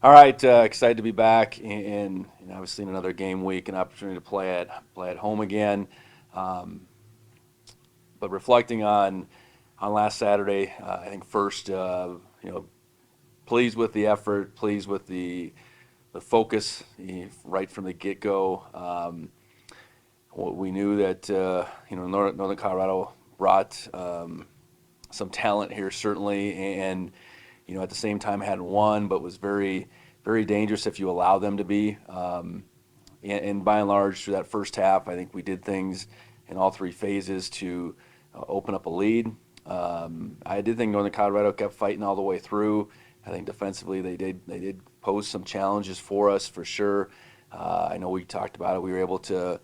All right, excited to be back and obviously in another game week, an opportunity to play at home again. Um, but reflecting on last Saturday, I think first, pleased with the effort, pleased with the focus right from the get go. We knew that Northern Colorado brought some talent here certainly, and at the same time hadn't won, but was very dangerous if you allow them to be. And by and large, through that first half, I think we did things in all three phases to open up a lead. I did think Northern Colorado kept fighting all the way through. I think defensively they did pose some challenges for us for sure. I know we talked about it. We were able to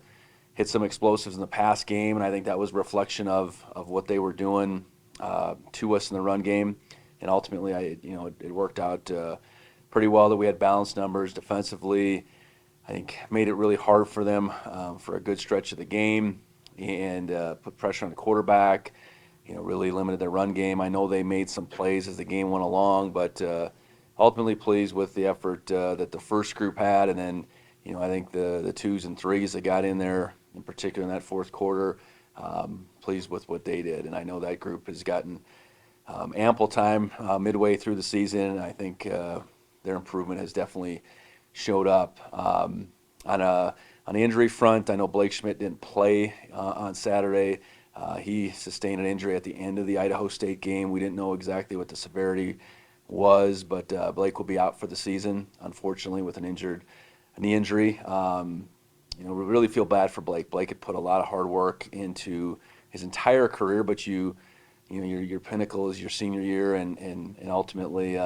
hit some explosives in the pass game, and I think that was a reflection of what they were doing to us in the run game. And ultimately, it worked out pretty well that we had balanced numbers defensively. I think made it really hard for them for a good stretch of the game and put pressure on the quarterback. Really limited their run game. I know they made some plays as the game went along, but ultimately pleased with the effort that the first group had, and then I think the twos and threes that got in there, in particular in that fourth quarter, pleased with what they did. And I know that group has gotten ample time midway through the season, and I think their improvement has definitely showed up. On the injury front, I know Blake Schmidt didn't play on Saturday. He sustained an injury at the end of the Idaho State game. We didn't know exactly what the severity was, but Blake will be out for the season, unfortunately, with a knee injury. We really feel bad for Blake. Blake had put a lot of hard work into his entire career, but your pinnacle is your senior year, and ultimately,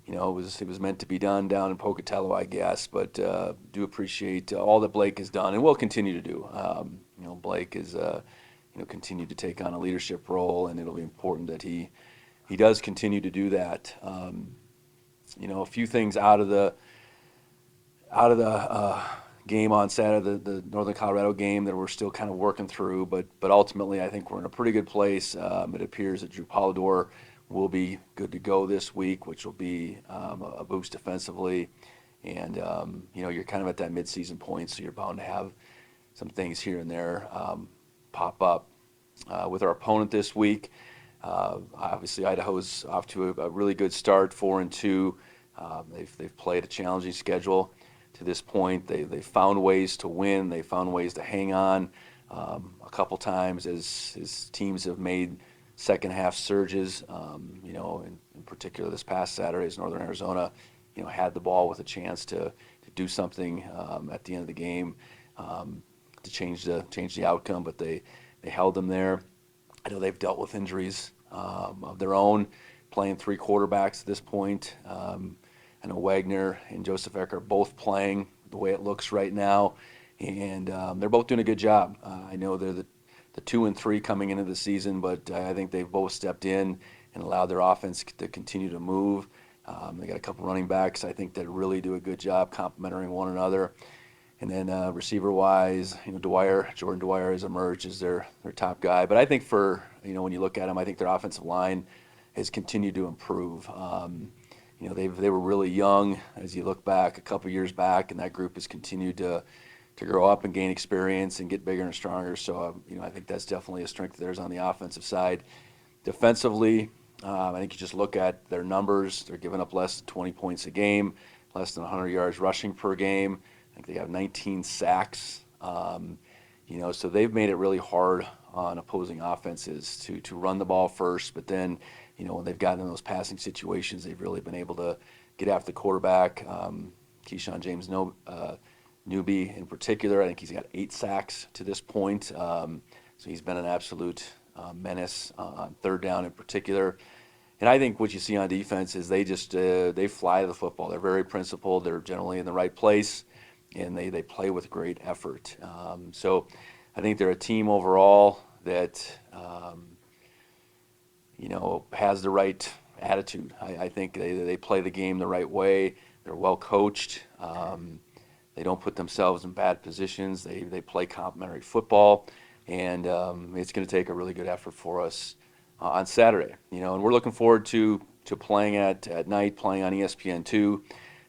it was meant to be done down in Pocatello, I guess. But do appreciate all that Blake has done and will continue to do. Blake is continued to take on a leadership role, and it'll be important that he does continue to do that. A few things out of the game on Saturday, the Northern Colorado game that we're still kind of working through, but ultimately I think we're in a pretty good place. It appears that Drew Polidor will be good to go this week, which will be a boost defensively. And you're kind of at that midseason point, so you're bound to have some things here and there pop up. With our opponent this week, obviously Idaho's off to a really good start, 4-2. They've played a challenging schedule to this point. They found ways to win. They found ways to hang on a couple times as teams have made second half surges. In particular this past Saturday, as Northern Arizona, had the ball with a chance to do something at the end of the game to change the outcome, but they held them there. I know they've dealt with injuries of their own, playing three quarterbacks at this point. I know Wagner and Joseph Eckert are both playing the way it looks right now, and they're both doing a good job. I know they're the 2 and 3 coming into the season, but I think they've both stepped in and allowed their offense to continue to move. They got a couple running backs I think that really do a good job complementing one another. And then receiver-wise, Jordan Dwyer has emerged as their top guy. But I think when you look at them, I think their offensive line has continued to improve. They were really young as you look back a couple years back, and that group has continued to grow up and gain experience and get bigger and stronger. So, I think that's definitely a strength of theirs on the offensive side. Defensively, I think you just look at their numbers. They're giving up less than 20 points a game, less than 100 yards rushing per game. I think they have 19 sacks. So they've made it really hard on opposing offenses to run the ball first. But then, when they've gotten in those passing situations, they've really been able to get after the quarterback. Keyshawn James Newby in particular, I think he's got 8 sacks to this point. So he's been an absolute menace on third down in particular. And I think what you see on defense is they fly the football. They're very principled. They're generally in the right place, and they play with great effort. So I think they're a team overall that has the right attitude. I think they play the game the right way. They're well coached. They don't put themselves in bad positions. They play complementary football, and it's going to take a really good effort for us on Saturday. And we're looking forward to to playing at night, playing on ESPN2.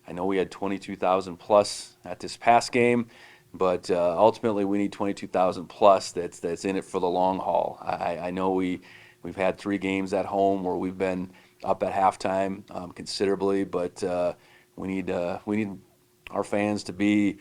I know we had 22,000 plus at this past game, but ultimately we need 22,000 plus that's in it for the long haul. I know we've had 3 games at home where we've been up at halftime considerably, but we need our fans to be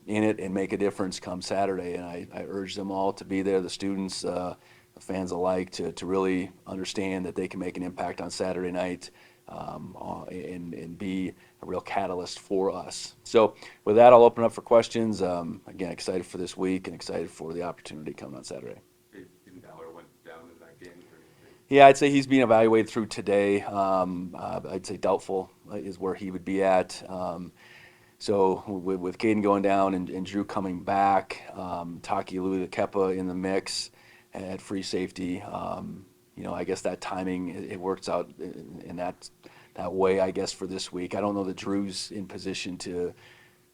in it and make a difference come Saturday. And I urge them all to be there, the students, the fans alike, to really understand that they can make an impact on Saturday night and be a real catalyst for us. So with that, I'll open up for questions. Again, excited for this week and excited for the opportunity coming on Saturday. Went down in that game. Yeah, I'd say he's being evaluated through today. I'd say doubtful is where he would be at. So with Caden going down and Drew coming back, Taki Kepa in the mix at free safety, I guess that timing it works out in that way. I guess for this week, I don't know that Drew's in position to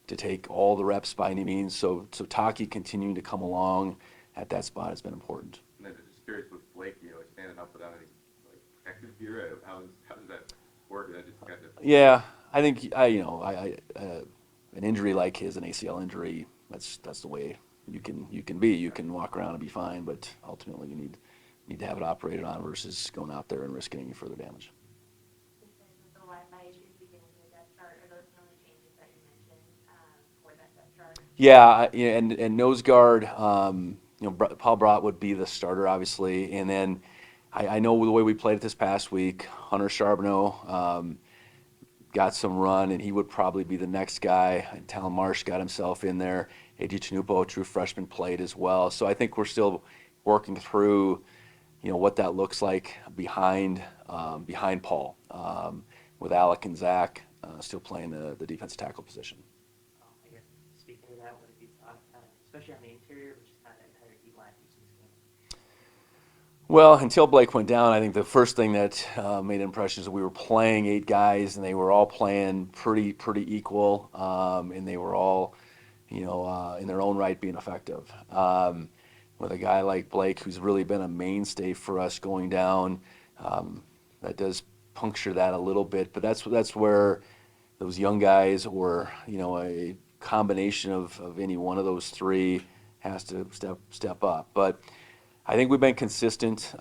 take all the reps by any means. So Taki continuing to come along at that spot has been important. And then just curious with Blake, standing up without any protective gear. How does that work? That just kind of Yeah, I think an injury like his, an ACL injury, that's the way you can be. You can walk around and be fine, but ultimately you need to have it operated on versus going out there and risking any further damage. With the Wi-Fi issues beginning the depth chart, are those the only changes that you mentioned for that depth chart? Yeah, and nose guard, Paul Brott would be the starter, obviously, and then I know the way we played it this past week, Hunter Charbonneau got some run, and he would probably be the next guy. And Talon Marsh got himself in there. A.J. Chinupo, true freshman, played as well. So I think we're still working through, what that looks like behind Paul, with Alec and Zach still playing the defensive tackle position. I guess speaking of that, what have you thought, especially on the interior, which is kind of that entire D line piece of this game? Well, until Blake went down, I think the first thing that made impressions is we were playing 8 guys, and they were all playing pretty equal, and they were all, in their own right being effective. With a guy like Blake, who's really been a mainstay for us going down, that does puncture that a little bit. But that's where those young guys, or a combination of any one of those 3, has to step up. But I think we've been consistent.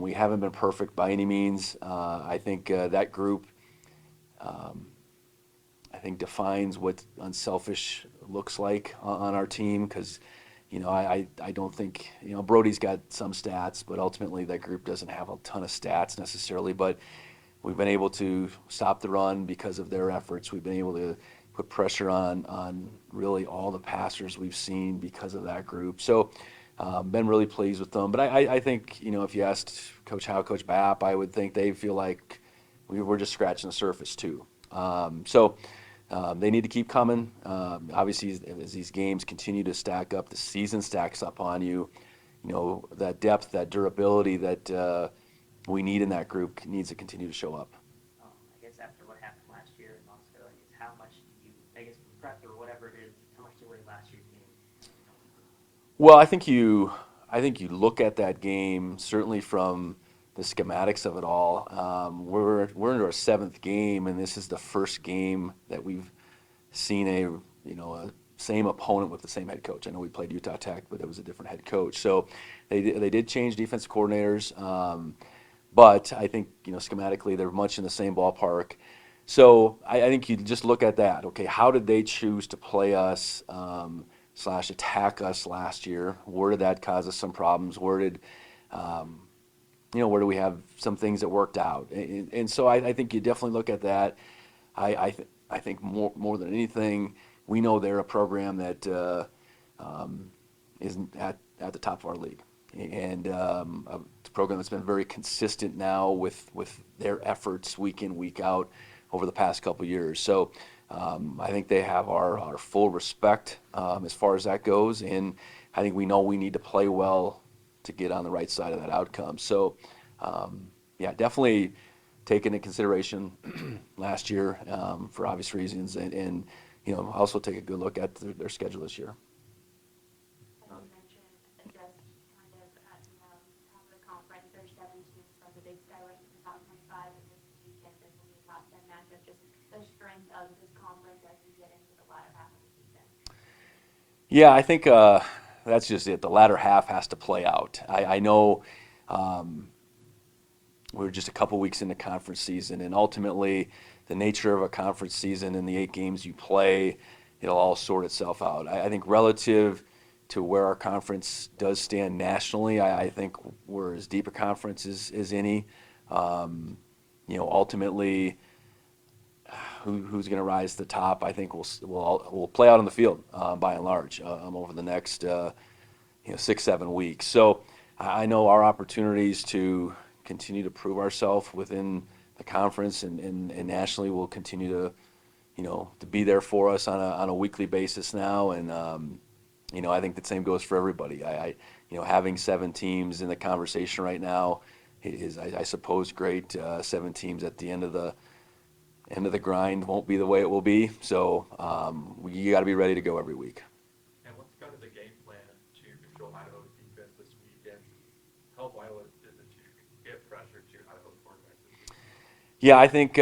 We haven't been perfect by any means. I think that group, I think, defines what unselfish looks like on our team. Because, I don't think, Brody's got some stats, but ultimately that group doesn't have a ton of stats necessarily. But we've been able to stop the run because of their efforts. We've been able to put pressure on really all the passers we've seen because of that group. So. Been really pleased with them, but I think if you asked Coach Howe, Coach Bapp, I would think they feel like we were just scratching the surface too. So they need to keep coming. Obviously, as these games continue to stack up, the season stacks up on you. That depth, that durability that we need in that group needs to continue to show up. I guess after what happened last year in Knoxville, I guess how much do you, prep or whatever it is, how much do you weigh last year's game? Well, I think you look at that game certainly from the schematics of it all. We're into our 7th game, and this is the first game that we've seen a same opponent with the same head coach. I know we played Utah Tech, but it was a different head coach. So they did change defensive coordinators, but I think schematically they're much in the same ballpark. So I think you just look at that. Okay, how did they choose to play us? / attack us last year? Where did that cause us some problems? Where did we have some things that worked out? And so I think you definitely look at that. I think more than anything, we know they're a program that isn't at the top of our league, and a program that's been very consistent now with their efforts week in, week out over the past couple of years. So. I think they have our full respect as far as that goes, and I think we know we need to play well to get on the right side of that outcome. So, yeah, definitely take into consideration last year for obvious reasons, and also take a good look at their schedule this year. As you mentioned, just kind of at the top of the conference, there's 7 teams from the Big Sky ranked in the top 25, and Yeah, I think that's just it. The latter half has to play out. I know um, we're just a couple weeks into conference season, and ultimately, the nature of a conference season and the 8 games you play, it'll all sort itself out. I think relative to where our conference does stand nationally, I think we're as deep a conference as any. Um, ultimately, who's going to rise to the top, I think will play out on the field by and large over the next 6-7 weeks. So I know our opportunities to continue to prove ourselves within the conference and nationally will continue to be there for us on a weekly basis now. And I think the same goes for everybody. Having 7 teams in the conversation right now is, I suppose, great. 7 teams at the end of the grind won't be the way it will be. So you got to be ready to go every week. And what's kind of the game plan to control Idaho's defense this week, and how vital is it to get pressure to Idaho's quarterbacks this week? Yeah, I think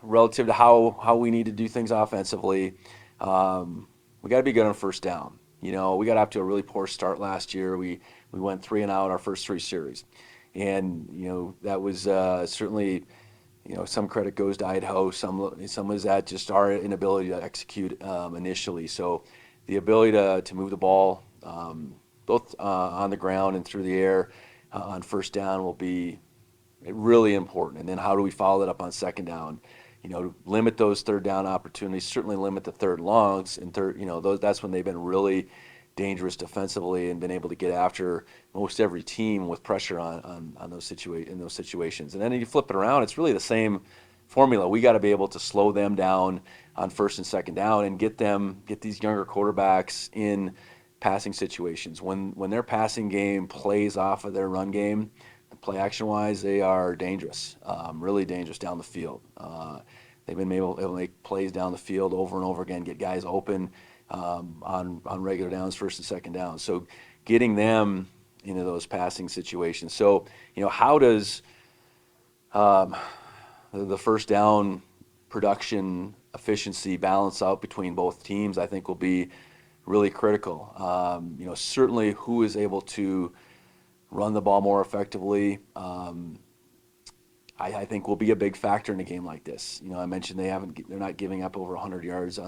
relative to how we need to do things offensively, we got to be good on first down. We got off to a really poor start last year. We went 3-and-out our first 3 series, and that was certainly some credit goes to Idaho. Some is that just our inability to execute initially. So the ability to move the ball both on the ground and through the air on first down will be really important. And then how do we follow that up on second down? Limit those third down opportunities. Certainly limit the third longs and third. That's when they've been really dangerous defensively and been able to get after most every team with pressure on in those situations. And then you flip it around, it's really the same formula. We got to be able to slow them down on first and second down and get these younger quarterbacks in passing situations. When their passing game plays off of their run game, play action wise, they are dangerous, really dangerous down the field. They've been able to make plays down the field over and over again, get guys open on regular downs, first and second down. So getting them into those passing situations. So how does the first down production efficiency balance out between both teams? I think will be really critical. Certainly who is able to run the ball more effectively. I think will be a big factor in a game like this. I mentioned they're not giving up over 100 yards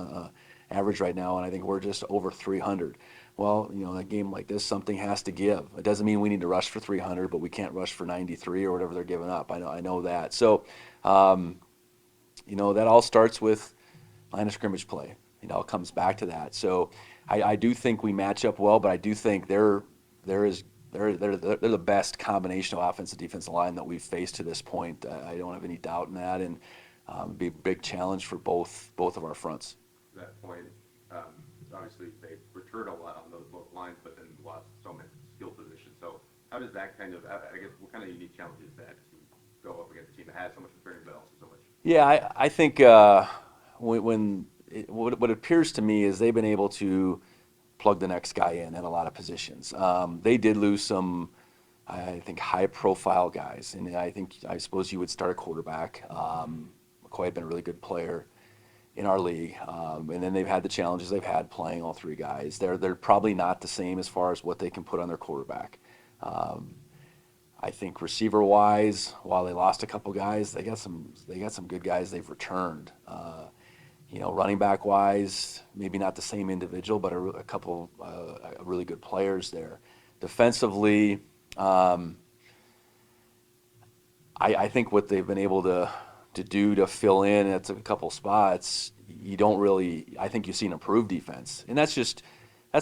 average right now, and I think we're just over 300. Well, a game like this, something has to give. It doesn't mean we need to rush for 300, but we can't rush for 93 or whatever they're giving up. I know that. So, that all starts with line of scrimmage play. It all comes back to that. So, I do think we match up well, but I do think they're the best combination of offensive defensive line that we've faced to this point. I don't have any doubt in that, and be a big challenge for both of our fronts. To that point, obviously they returned a lot on those both lines, but then lost so many skill positions. So how does that I guess, what kind of unique challenge is that to go up against a team that has so much returning, but also so much? Yeah, I think what appears to me is they've been able to plug the next guy in at a lot of positions. They did lose some, I think, high-profile guys, and I suppose you would start a quarterback. McCoy had been a really good player in our league, and then they've had the challenges they've had playing all 3 guys. They're probably not the same as far as what they can put on their quarterback. I think receiver-wise, while they lost a couple guys, they got some good guys they've returned. Running back wise, maybe not the same individual, but a couple really good players there. Defensively, I think what they've been able to do to fill in at a couple spots, I think you see an improved defense. And that's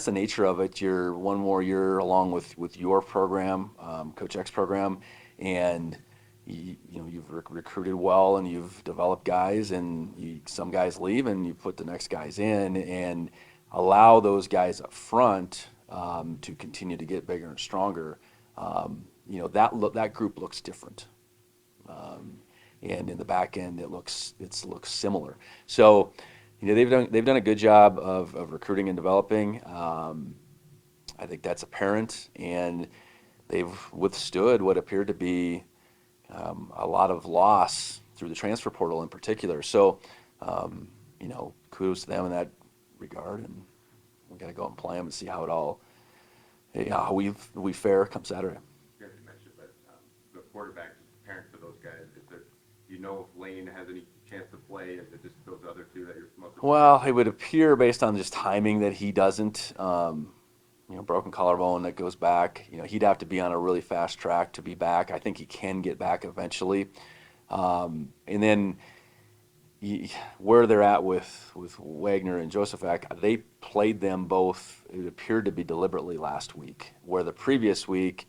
the nature of it. You're one more year along with your program, Coach X program, and you've recruited well and you've developed guys, and some guys leave and you put the next guys in and allow those guys up front to continue to get bigger and stronger. That group looks different, and in the back end it looks similar. So they've done a good job of recruiting and developing. I think that's apparent, and they've withstood what appeared to be a lot of loss through the transfer portal in particular. So, kudos to them in that regard. And we got to go out and play them and see how it all, how we fare come Saturday. You guys mentioned, but the quarterbacks preparing for those guys, do you know if Lane has any chance to play? Is it just those other two that you're most? Well, it would appear based on just timing that he doesn't. Broken collarbone that goes back. He'd have to be on a really fast track to be back. I think he can get back eventually. And then where they're at with Wagner and Josefak, they played them both, it appeared to be deliberately last week, where the previous week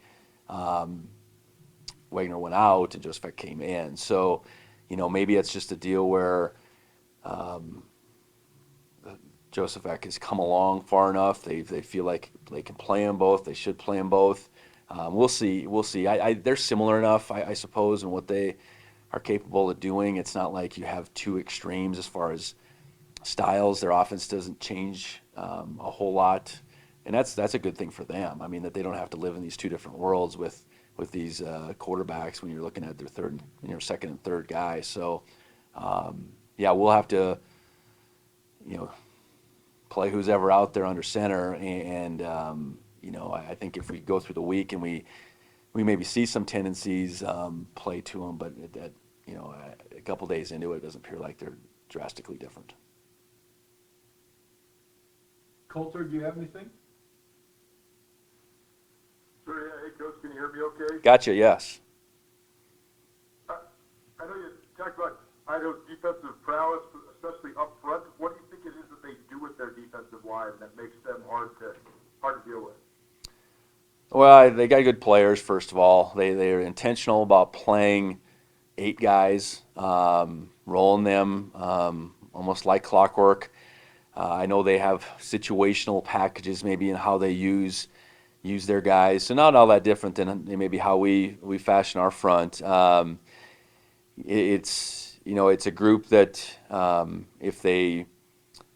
Wagner went out and Josefak came in. So, maybe it's just a deal where Josefak has come along far enough. They feel like they can play them both. They should play them both. We'll see. We'll see. They're similar enough, I suppose, in what they are capable of doing. It's not like you have two extremes as far as styles. Their offense doesn't change a whole lot, and that's a good thing for them. I mean, that they don't have to live in these two different worlds with these quarterbacks when you're looking at their second and third guy. So, we'll have to, play who's ever out there under center, and I think if we go through the week and we maybe see some tendencies play to them, but a couple days into it doesn't appear like they're drastically different. Coulter, do you have anything? Sure, yeah. Hey, Coach, can you hear me okay? Gotcha, yes. I know you talked about Idaho's defensive prowess, especially up front. What do you think it is that they do with their defensive line that makes them hard to deal with? Well, they got good players, first of all. They're intentional about playing 8 guys, rolling them almost like clockwork. I know they have situational packages maybe in how they use their guys, so not all that different than maybe how we fashion our front. It's a group that if they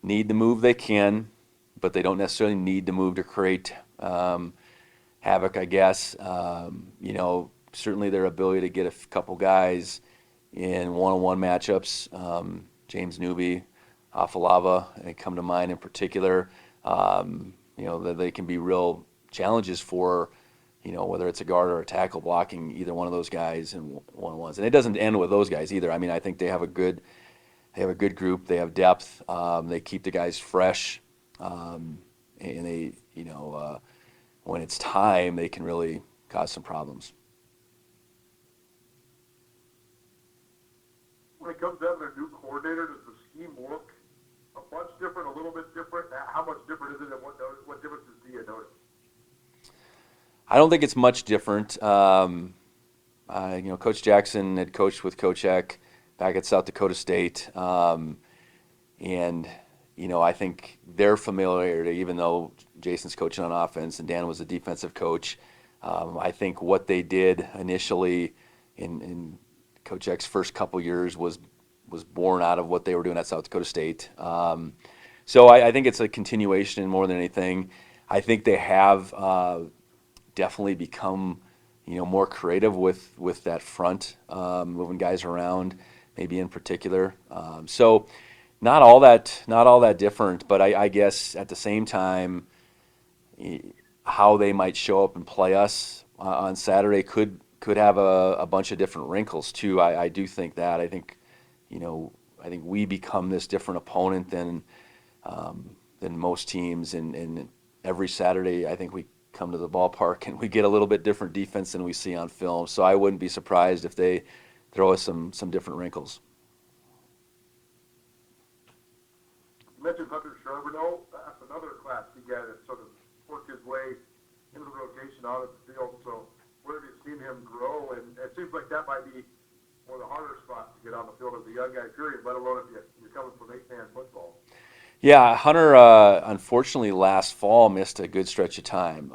need to move, they can, but they don't necessarily need to move to create havoc, I guess. Certainly their ability to get a couple guys in one-on-one matchups, James Newby, Afalava, they come to mind in particular. That they can be real challenges for, whether it's a guard or a tackle blocking either one of those guys in one-on-ones. And it doesn't end with those guys either. I mean, I think they have a good group. They have depth. They keep the guys fresh, and they, when it's time, they can really cause some problems. When it comes down to their new coordinator, does the scheme look a bunch different, a little bit different? How much different is it, and what differences do you notice? I don't think it's much different. Coach Jackson had coached with Coach Eck back at South Dakota State, and I think their familiarity, even though Jason's coaching on offense and Dan was a defensive coach, I think what they did initially in Coach Eck's first couple years was born out of what they were doing at South Dakota State. So I think it's a continuation more than anything. I think they have definitely become more creative with that front, moving guys around, maybe in particular. So not all that different, but I guess at the same time, how they might show up and play us on Saturday could have a bunch of different wrinkles too. I do think that. I think we become this different opponent than most teams, and every Saturday I think we come to the ballpark and we get a little bit different defense than we see on film. So I wouldn't be surprised if they throw us some different wrinkles. You mentioned Hunter Charbonneau. That's another Class C guy that sort of worked his way into the rotation out of the field. So where have you seen him grow? And it seems like that might be one of the harder spots to get on the field as a young guy, period, let alone if you're coming from 8-man football. Yeah, Hunter, unfortunately, last fall missed a good stretch of time.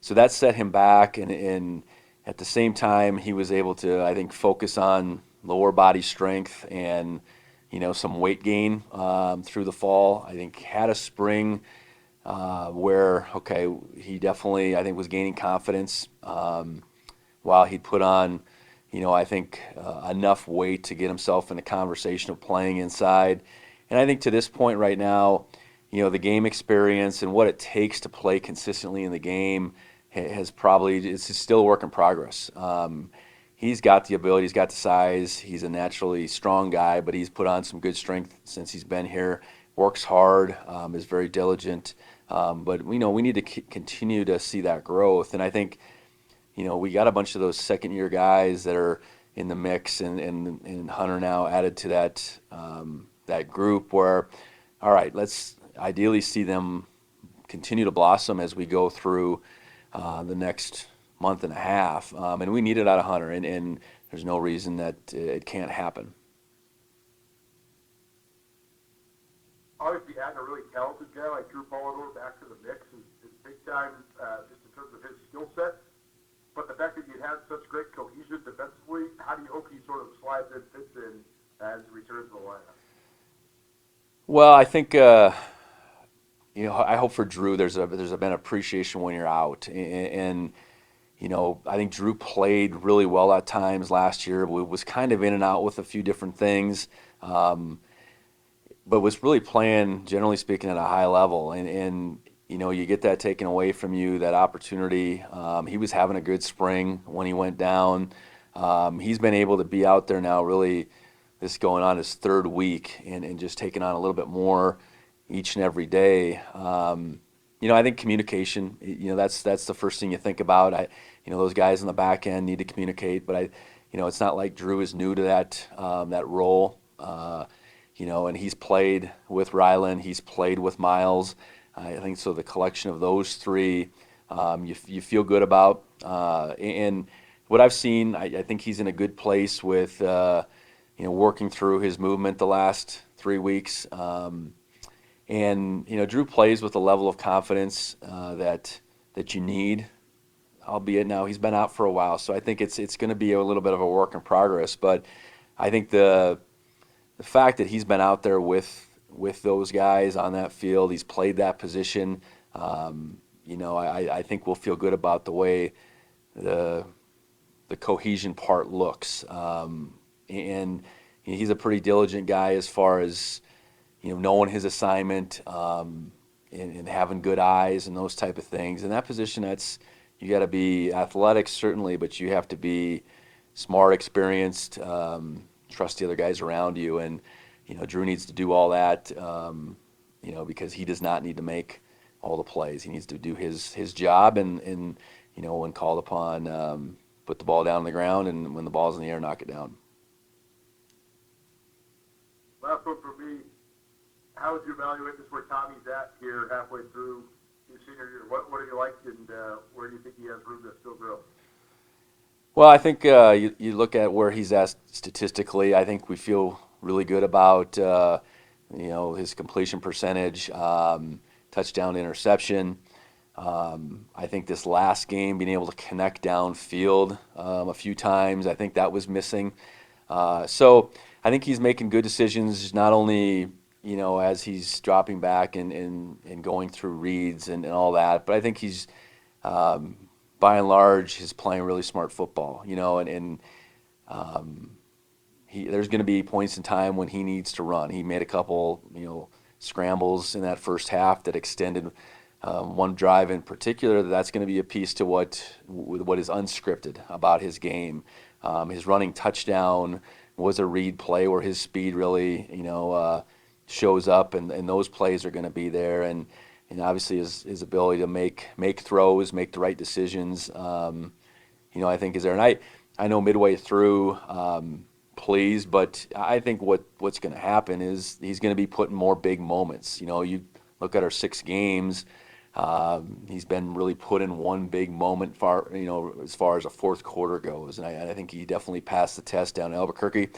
So that set him back, and at the same time, he was able to, I think, focus on lower body strength and, some weight gain through the fall. I think had a spring where, he definitely, I think, was gaining confidence while he'd put on, I think, enough weight to get himself in a conversation of playing inside. And I think to this point right now, the game experience and what it takes to play consistently in the game has probably, it's still a work in progress. He's got the ability, he's got the size, he's a naturally strong guy, but he's put on some good strength since he's been here. Works hard, is very diligent, but we need to continue to see that growth. And I think we got a bunch of those second year guys that are in the mix, and Hunter now added to that group where, all right, let's ideally see them continue to blossom as we go through the next month and a half. And we need it out of Hunter, and there's no reason that it can't happen. Obviously, adding a really talented guy like Drew Polidor back to the mix is big time, just in terms of his skill set. But the fact that you had such great cohesion defensively, how do you hope he sort of slides in, fits in as he returns to the lineup? Well, I think I hope for Drew there's been appreciation when you're out, and I think Drew played really well at times last year. Was kind of in and out with a few different things, but was really playing, generally speaking, at a high level. And you get that taken away from you, that opportunity. He was having a good spring when he went down. He's been able to be out there now, really, this going on his third week, and just taking on a little bit more each and every day. I think communication, that's the first thing you think about. Those guys in the back end need to communicate, but it's not like Drew is new to that role. And he's played with Ryland, he's played with Miles. I think so. The collection of those three, you feel good about. And what I've seen, I think he's in a good place with, working through his movement the last 3 weeks. And Drew plays with a level of confidence that you need. Albeit now he's been out for a while, so I think it's going to be a little bit of a work in progress. But I think the fact that he's been out there with those guys on that field, he's played that position. I think we'll feel good about the way the cohesion part looks. And he's a pretty diligent guy as far as knowing his assignment, and having good eyes and those type of things. In that position, you got to be athletic certainly, but you have to be smart, experienced, trust the other guys around you, and Drew needs to do all that, because he does not need to make all the plays. He needs to do his job, and when called upon, put the ball down on the ground, and when the ball's in the air, knock it down. Last one for me. How would you evaluate this where Tommy's at here halfway through his senior year? What do you like, and where do you think he has room to still grow? Well, I think you look at where he's at statistically. I think we feel really good about his completion percentage, touchdown to interception. I think this last game, being able to connect downfield a few times, I think that was missing. So I think he's making good decisions, not only as he's dropping back and going through reads and all that, but I think he's by and large he's playing really smart football. There's going to be points in time when he needs to run. He made a couple scrambles in that first half that extended one drive in particular. That's going to be a piece to what is unscripted about his game. His running touchdown was a read play where his speed really shows up, and those plays are going to be there, and obviously his ability to make throws, make the right decisions, I think is there. And I know midway through, pleased, but I think what's going to happen is he's going to be put in more big moments. You look at our 6 games, he's been really put in one big moment as far as a fourth quarter goes, and I think he definitely passed the test down in Albuquerque.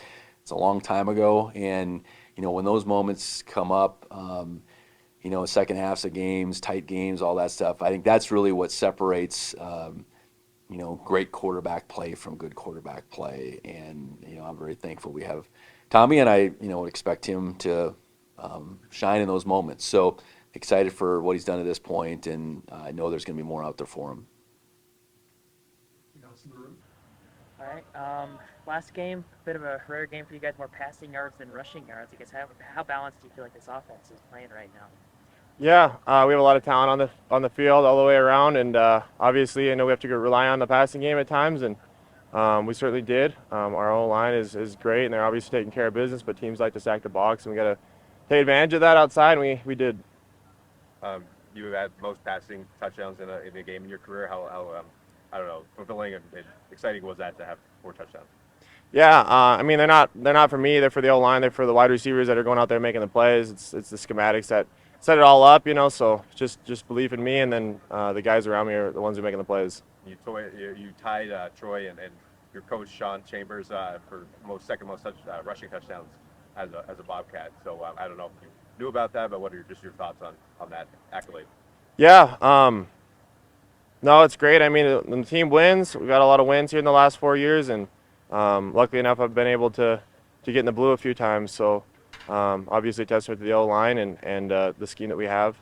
It's a long time ago, and when those moments come up, second halves of games, tight games, all that stuff, I think that's really what separates, great quarterback play from good quarterback play. And, I'm very thankful we have Tommy, and I, would expect him to shine in those moments. So excited for what he's done at this point, and I know there's going to be more out there for him. Anything else in the room? All right. Last game, a bit of a rare game for you guys, more passing yards than rushing yards. I guess how balanced do you feel like this offense is playing right now? Yeah, we have a lot of talent on the field all the way around, and obviously, I know we have to rely on the passing game at times, and we certainly did. Our O line is great, and they're obviously taking care of business. But teams like to stack the box, and we got to take advantage of that outside, and we did. You had most passing touchdowns in a game in your career. How I don't know, fulfilling and exciting was that to have 4 touchdowns? Yeah, I mean they're not for me. They're for the O line. They're for the wide receivers that are going out there making the plays. It's the schematics that set it all up, you know. So just believe in me, and then the guys around me are the ones who are making the plays. You tied Troy and your coach Sean Chambers for second most rushing touchdowns as a Bobcat. So I don't know if you knew about that, but what are just your thoughts on that accolade? Yeah, no, it's great. I mean, the team wins. We've got a lot of wins here in the last 4 years, and luckily enough, I've been able to get in the blue a few times. So obviously, testament to the O line and the scheme that we have.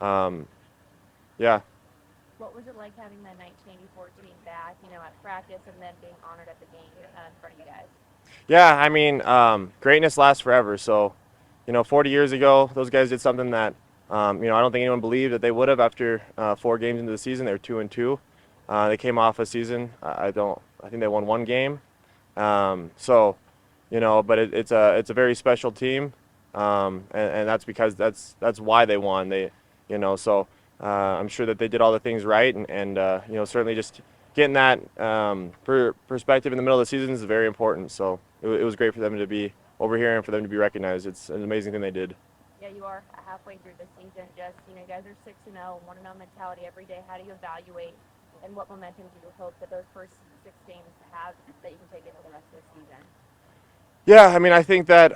Yeah. What was it like having that 1984 team back, at practice and then being honored at the game in front of you guys? Yeah, I mean, greatness lasts forever. So, 40 years ago, those guys did something that, I don't think anyone believed that they would have after 4 games into the season. They were 2-2. They came off a season. I think they won 1 game. So, but it's a very special team, and that's because that's why they won. So I'm sure that they did all the things right, and certainly just getting that perspective in the middle of the season is very important. So it was great for them to be over here and for them to be recognized. It's an amazing thing they did. Yeah, you are halfway through the season. You guys are 6-0, 1-0 mentality every day. How do you evaluate, and what momentum do you hope that those first 6 games have that you can take into the rest of the season? Yeah, I mean, I think that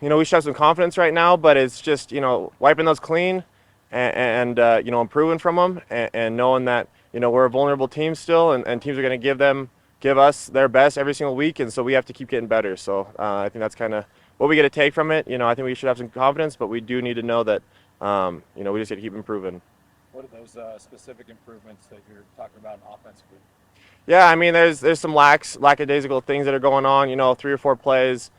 we should have some confidence right now, but it's just wiping those clean and improving from them and knowing that we're a vulnerable team still, and teams are going to give us their best every single week, and so we have to keep getting better. So I think that's kind of what we get to take from it. I think we should have some confidence, but we do need to know that we just got to keep improving. What are those specific improvements that you're talking about offensively? Yeah, I mean, there's some lackadaisical things that are going on. 3 or 4 plays,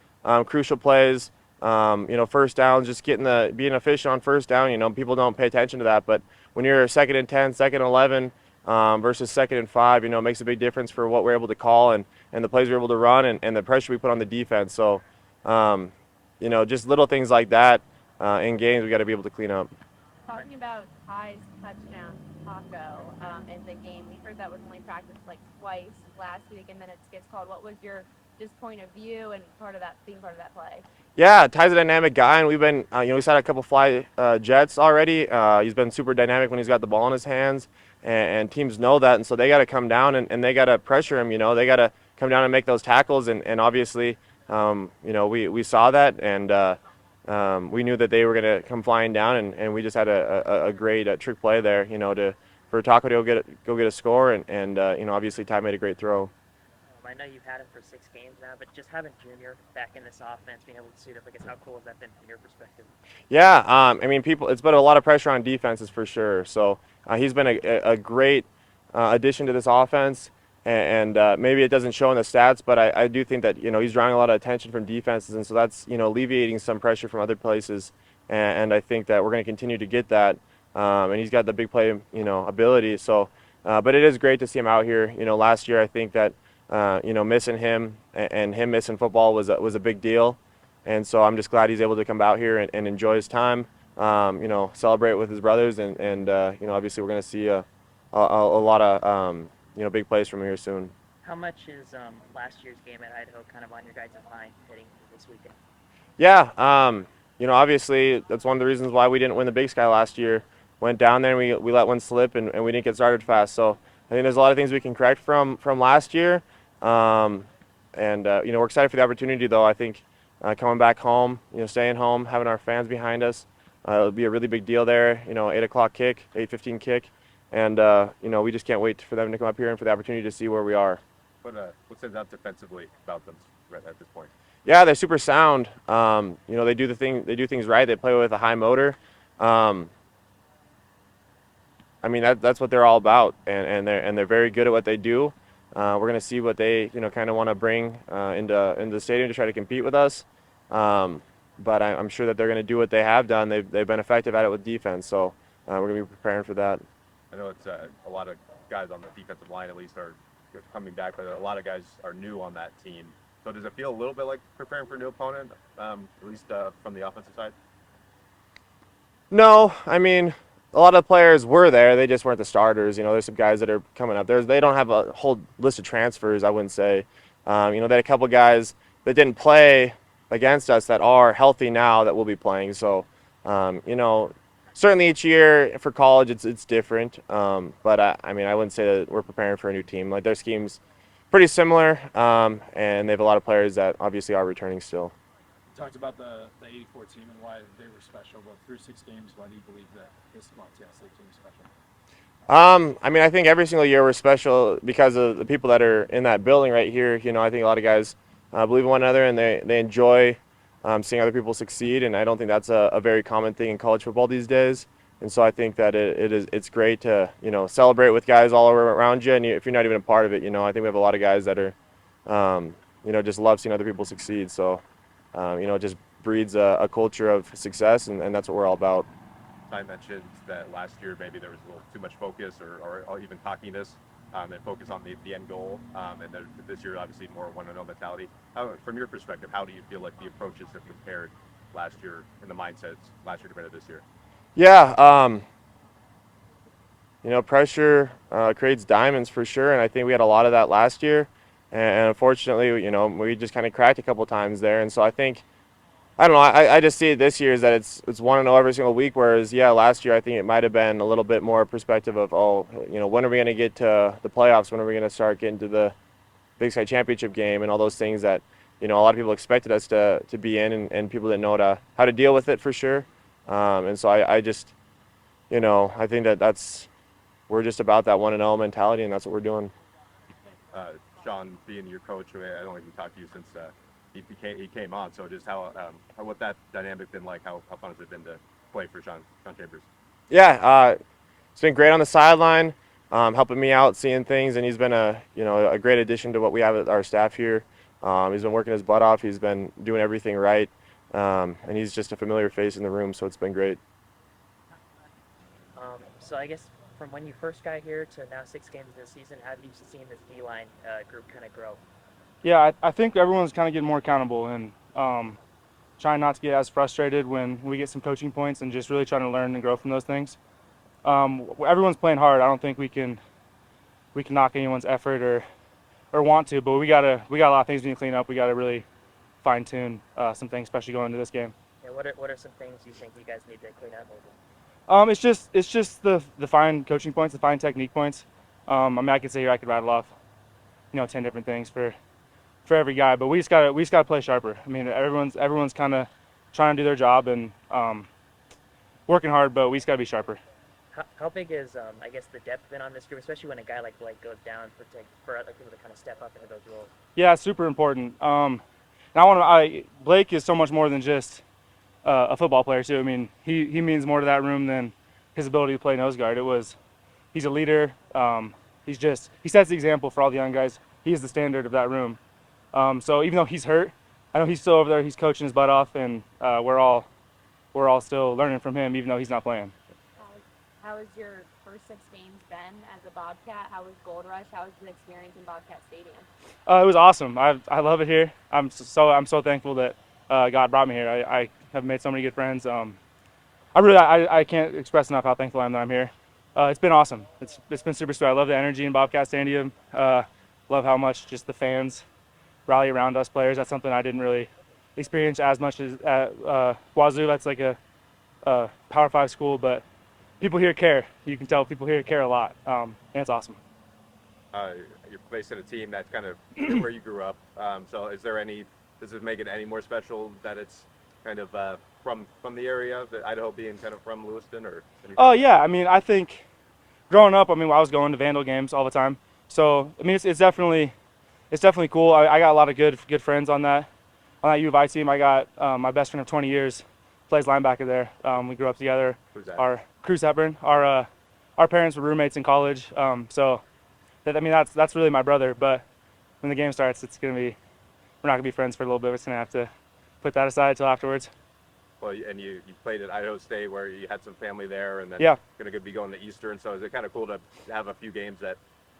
crucial plays. First downs, just being efficient on first down. People don't pay attention to that, but when you're 2nd and 10, 2nd and 11 versus 2nd and 5, it makes a big difference for what we're able to call and the plays we're able to run and the pressure we put on the defense. So, just little things like that in games we got to be able to clean up. Talking about Ty's touchdown, Taco, in the game, we heard that was only practiced like twice last week, and then it gets called. What was your just point of view and being part of that play? Yeah, Ty's a dynamic guy, and we've been, we've had a couple fly jets already. He's been super dynamic when he's got the ball in his hands, and teams know that, and so they got to come down and they got to pressure him. They got to come down and make those tackles, and obviously, we saw that, and we knew that they were going to come flying down, and we just had a great trick play there, for Taco to go get a score, and obviously Ty made a great throw. I know you've had him for 6 games now, but just having Junior back in this offense, being able to suit up, I guess, how cool has that been from your perspective? Yeah, I mean, it's put a lot of pressure on defenses for sure. So he's been a great addition to this offense, and maybe it doesn't show in the stats, but I do think that he's drawing a lot of attention from defenses, and so that's alleviating some pressure from other places, and I think that we're going to continue to get that, and he's got the big play ability. So, but it is great to see him out here. Last year I think that. Missing him and him missing football was a big deal, and so I'm just glad he's able to come out here and enjoy his time. Celebrate with his brothers, and obviously we're going to see a lot of big plays from here soon. How much is last year's game at Idaho kind of on your guys' mind heading this weekend? Yeah, obviously that's one of the reasons why we didn't win the Big Sky last year. Went down there and we let one slip and we didn't get started fast. So I think there's a lot of things we can correct from last year. We're excited for the opportunity, though. I think coming back home, staying home, having our fans behind us, it'll be a really big deal there. 8 o'clock kick, 8:15 kick, and we just can't wait for them to come up here and for the opportunity to see where we are. What stands out defensively about them right at this point? Yeah, they're super sound. They do things right. They play with a high motor. I mean, that's what they're all about, and they're very good at what they do. We're going to see what they kind of want to bring into the stadium to try to compete with us. but I'm sure that they're going to do what they have done. They've been effective at it with defense, so we're going to be preparing for that. I know it's a lot of guys on the defensive line at least are coming back, but a lot of guys are new on that team. So does it feel a little bit like preparing for a new opponent, at least from the offensive side? No, I mean, a lot of players were there. They just weren't the starters. There's some guys that are coming up. They don't have a whole list of transfers, I wouldn't say. They had a couple guys that didn't play against us that are healthy now that will be playing. So, certainly each year for college it's different. But I mean, I wouldn't say that we're preparing for a new team. Like, their scheme's pretty similar, and they have a lot of players that obviously are returning still. You talked about the 84 team and why they were special, but through 6 games, why do you believe that this Montana State team is special? I mean, I think every single year we're special because of the people that are in that building right here. I think a lot of guys believe in one another, and they enjoy seeing other people succeed, and I don't think that's a very common thing in college football these days. And so I think that it's great to celebrate with guys all around you, and if you're not even a part of it, I think we have a lot of guys that are just love seeing other people succeed. So it just breeds a culture of success, and that's what we're all about. I mentioned that last year maybe there was a little too much focus or even cockiness and focus on the end goal. And this year, obviously, more 1-0 mentality. From your perspective, how do you feel like the approaches have compared last year and the mindsets last year compared to this year? Yeah, pressure creates diamonds for sure, and I think we had a lot of that last year. And unfortunately, we just kind of cracked a couple times there. And so I don't know. I just see it this year is that it's 1-0 every single week, whereas last year I think it might have been a little bit more perspective of when are we going to get to the playoffs? When are we going to start getting to the Big Sky Championship game and all those things that a lot of people expected us to be in, and people didn't know how to deal with it for sure. And so I just I think we're just about that 1-0 mentality, and that's what we're doing. Sean, being your coach, I don't even talked to you since he came on. So just what that dynamic been like? How fun has it been to play for Sean Chambers? Yeah, it's been great on the sideline, helping me out, seeing things, and he's been a great addition to what we have at our staff here. He's been working his butt off. He's been doing everything right, and he's just a familiar face in the room. So it's been great. So I guess from when you first got here to now 6 games this season, how have you seen this D-line group kind of grow? Yeah, I think everyone's kind of getting more accountable and trying not to get as frustrated when we get some coaching points, and just really trying to learn and grow from those things. Everyone's playing hard. I don't think we can knock anyone's effort or want to, but we got a lot of things we need to clean up. We got to really fine tune some things, especially going into this game. Yeah, what are some things you think you guys need to clean up? It's just the fine coaching points, the fine technique points. I mean, I could say here I could rattle off 10 different things for every guy, but we just gotta play sharper. I mean, everyone's kind of trying to do their job and working hard, but we just gotta be sharper. How big is I guess the depth been on this group, especially when a guy like Blake goes down for other people to kind of step up into those roles? Yeah, it's super important. And Blake is so much more than just a football player too. I mean, he means more to that room than his ability to play nose guard. He's a leader. He sets the example for all the young guys. He is the standard of that room. So even though he's hurt, I know he's still over there. He's coaching his butt off, and we're all still learning from him, even though he's not playing. How has your first 6 games been as a Bobcat? How was Gold Rush? How was the experience in Bobcat Stadium? It was awesome. I love it here. I'm so thankful that God brought me here. I have made so many good friends. I can't express enough how thankful I am that I'm here. It's been awesome. It's been super sweet. I love the energy in Bobcat Stadium. Love how much just the fans rally around us players. That's something I didn't really experience as much as at Wazoo. That's like a Power 5 school, but people here care. You can tell people here care a lot, and it's awesome. You're facing a team that's kind of where you grew up. So does it make it any more special that it's kind of from the area, that Idaho being kind of from Lewiston, or? Oh yeah, I mean, I think growing up, I was going to Vandal games all the time. So I mean, it's definitely cool. I got a lot of good friends on that U of I team. I got my best friend of 20 years plays linebacker there. We grew up together. Who's that? Our Cruz Hepburn. Our parents were roommates in college. So that's really my brother. But when the game starts, we're not gonna be friends for a little bit. We're just gonna have to put that aside until afterwards. Well, and you played at Idaho State where you had some family there, and then Yeah. going to be going to Eastern. So is it kind of cool to have a few games that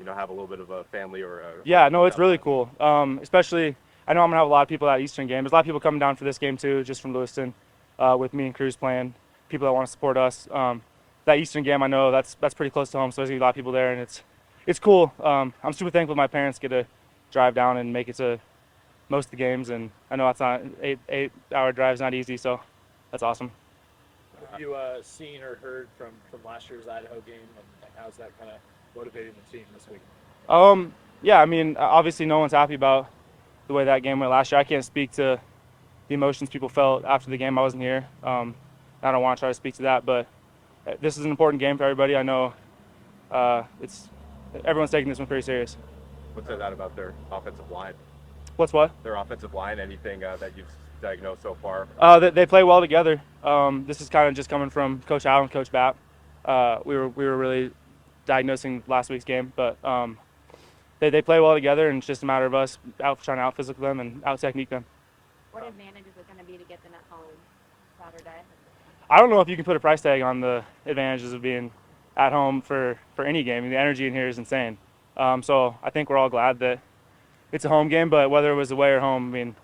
have a little bit of a family or a Yeah, no, it's really outside? cool. Especially, I know I'm gonna have a lot of people at Eastern game. There's a lot of people coming down for this game too, just from Lewiston, with me and Cruz playing. People that want to support us. That Eastern game, I know that's pretty close to home, so there's gonna be a lot of people there, and it's cool. I'm super thankful my parents get to drive down and make it to most of the games, and I know that's not 8 hour drive's not easy, so that's awesome. What have you seen or heard from last year's Idaho game, and how's that kind of motivating the team this week? Yeah, I mean, obviously no one's happy about the way that game went last year. I can't speak to the emotions people felt after the game. I wasn't here. I don't want to try to speak to that, but this is an important game for everybody. I know everyone's taking this one pretty serious. What's that about their offensive line? What's what? Their offensive line, anything that you've diagnosed so far? They play well together. This is kind of just coming from Coach Allen, Coach Bapp. We were really diagnosing last week's game, but they play well together, and it's just a matter of us trying to out physical them and out technique them. What advantage is it going to be to get them at home Saturday? I don't know if you can put a price tag on the advantages of being at home for any game. I mean, the energy in here is insane. So I think we're all glad that it's a home game, but whether it was away or home, I mean,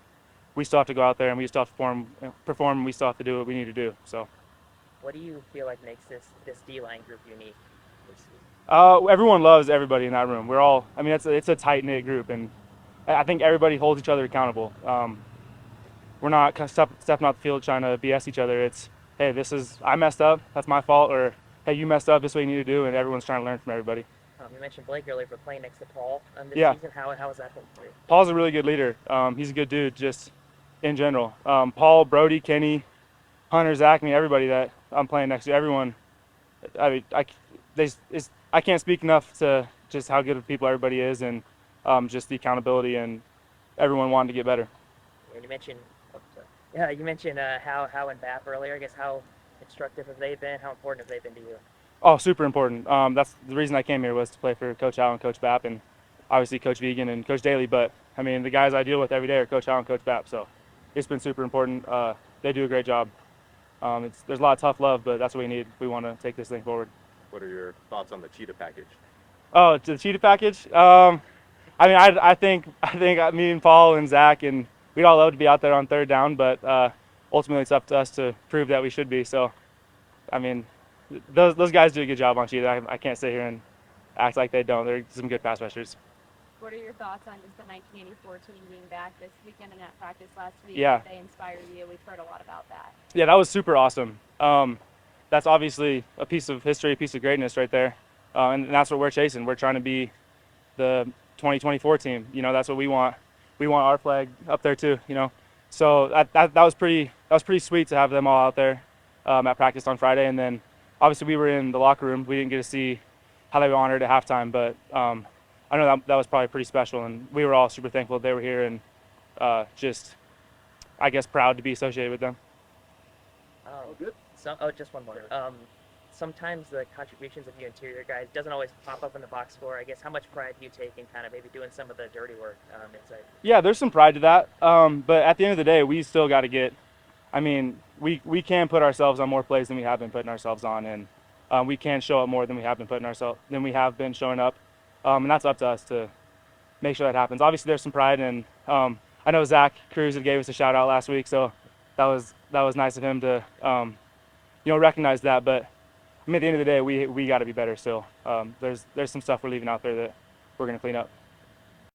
we still have to go out there and we still have to perform, and we still have to do what we need to do. So. What do you feel like makes this D-line group unique? Everyone loves everybody in that room. We're all, I mean, it's a tight-knit group, and I think everybody holds each other accountable. We're not stepping out the field trying to BS each other. It's, hey, I messed up, that's my fault, or hey, you messed up, this is what you need to do, and everyone's trying to learn from everybody. You mentioned Blake earlier, but playing next to Paul this Yeah. season, how has that been for you? Paul's a really good leader. He's a good dude, just in general. Paul, Brody, Kenny, Hunter, Zach, everybody that I'm playing next to, everyone. I mean, I can't speak enough to just how good of people everybody is, and just the accountability and everyone wanting to get better. And you mentioned, how and Bapp earlier. I guess how instructive have they been? How important have they been to you? Oh, super important. That's the reason I came here, was to play for Coach Allen, Coach Bapp, and obviously Coach Vigen and Coach Daly. But I mean, the guys I deal with every day are Coach Allen, Coach Bapp. So it's been super important. They do a great job. There's a lot of tough love, but that's what we need. We want to take this thing forward. What are your thoughts on the cheetah package? Oh, the cheetah package. I mean, I think me and Paul and Zach, and we'd all love to be out there on third down, but ultimately it's up to us to prove that we should be. So, I mean, those guys do a good job on cheetah. I can't sit here and act like they don't. They're some good pass rushers. What are your thoughts on just the 1984 team being back this weekend and at practice last week? Yeah. Did they inspire you? We've heard a lot about that. Yeah, that was super awesome. That's obviously a piece of history, a piece of greatness right there, and that's what we're chasing. We're trying to be the 2024 team. That's what we want. We want our flag up there too. So that was pretty sweet to have them all out there at practice on Friday, and then obviously we were in the locker room. We didn't get to see how they were honored at halftime, but I know that was probably pretty special, and we were all super thankful that they were here, and just, I guess, proud to be associated with them. Good. Just one more. Sometimes the contributions of you interior guys doesn't always pop up in the box score. I guess how much pride do you take in kind of maybe doing some of the dirty work inside? Yeah, there's some pride to that, but at the end of the day, we still got to get. I mean, we can put ourselves on more plays than we have been putting ourselves on, and we can show up more than we have been showing up, and that's up to us to make sure that happens. Obviously, there's some pride, and I know Zach Cruz had gave us a shout out last week, so that was nice of him to recognize that. But I mean, at the end of the day, we got to be better still. There's some stuff we're leaving out there that we're going to clean up.